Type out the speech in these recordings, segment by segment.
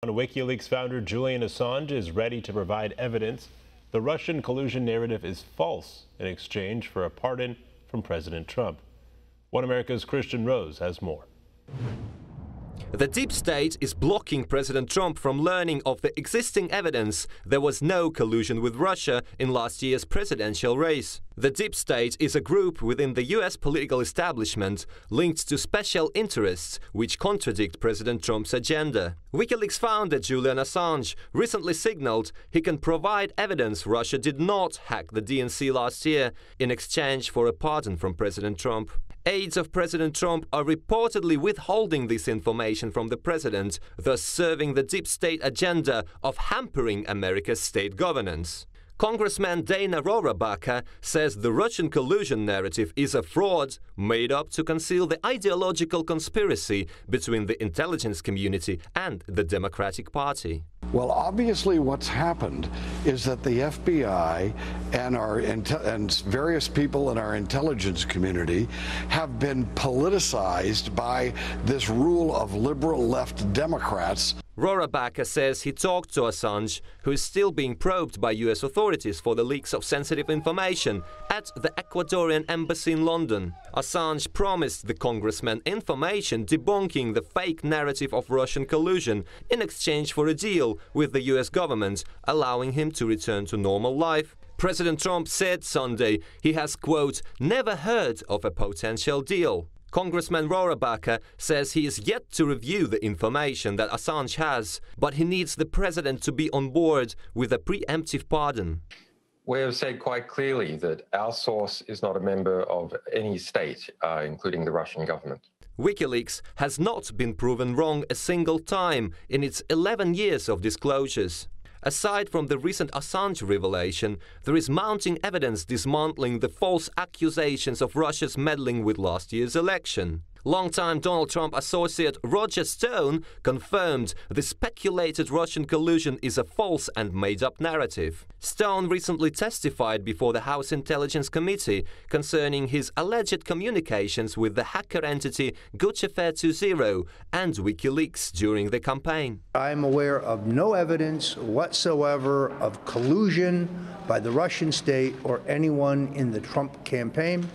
Wikileaks founder Julian Assange is ready to provide evidence the Russian collusion narrative is false in exchange for a pardon from President Trump. One America's Kristian Rouz has more. The deep state is blocking President Trump from learning of the existing evidence there was no collusion with Russia in last year's presidential race. The deep state is a group within the US political establishment linked to special interests which contradict President Trump's agenda. Wikileaks founder Julian Assange recently signaled he can provide evidence Russia did not hack the DNC last year in exchange for a pardon from President Trump. Aides of President Trump are reportedly withholding this information from the president, thus serving the deep state agenda of hampering America's state governance. Congressman Dana Rohrabacher says the Russian collusion narrative is a fraud made up to conceal the ideological conspiracy between the intelligence community and the Democratic Party. Well, obviously what's happened is that the FBI and various people in our intelligence community have been politicized by this rule of liberal left Democrats. Rohrabacher says he talked to Assange, who is still being probed by US authorities for the leaks of sensitive information, at the Ecuadorian embassy in London. Assange promised the congressman information debunking the fake narrative of Russian collusion in exchange for a deal with the US government, allowing him to return to normal life. President Trump said Sunday he has, quote, never heard of a potential deal. Congressman Rohrabacher says he is yet to review the information that Assange has, but he needs the president to be on board with a preemptive pardon. We have said quite clearly that our source is not a member of any state, including the Russian government. Wikileaks has not been proven wrong a single time in its 11 years of disclosures. Aside from the recent Assange revelation, there is mounting evidence dismantling the false accusations of Russia's meddling with last year's election. Longtime Donald Trump associate Roger Stone confirmed the speculated Russian collusion is a false and made-up narrative. Stone recently testified before the House Intelligence Committee concerning his alleged communications with the hacker entity Guccifer20 and Wikileaks during the campaign. I'm aware of no evidence whatsoever of collusion by the Russian state or anyone in the Trump campaign.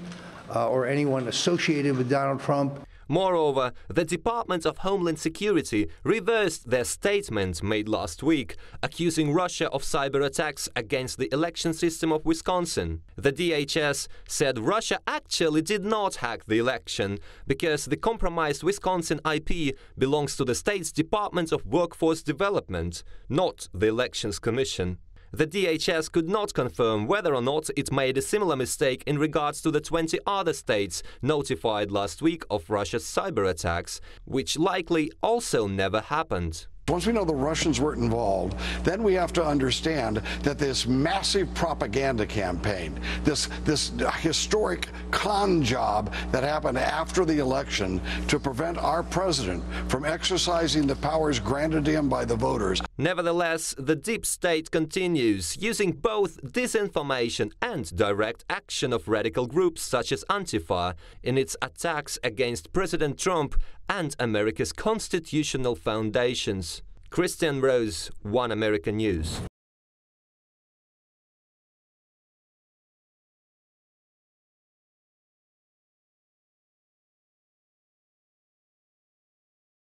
Or anyone associated with Donald Trump. Moreover, the Department of Homeland Security reversed their statement made last week, accusing Russia of cyber attacks against the election system of Wisconsin. The DHS said Russia actually did not hack the election because the compromised Wisconsin IP belongs to the state's Department of Workforce Development, not the Elections Commission. The DHS could not confirm whether or not it made a similar mistake in regards to the 20 other states notified last week of Russia's cyber attacks, which likely also never happened. Once we know the Russians were involved, then we have to understand that this massive propaganda campaign, this historic con job that happened after the election to prevent our president from exercising the powers granted to him by the voters. Nevertheless, the deep state continues, using both disinformation and direct action of radical groups such as Antifa in its attacks against President Trump and America's constitutional foundations. Kristian Rouz, One American News.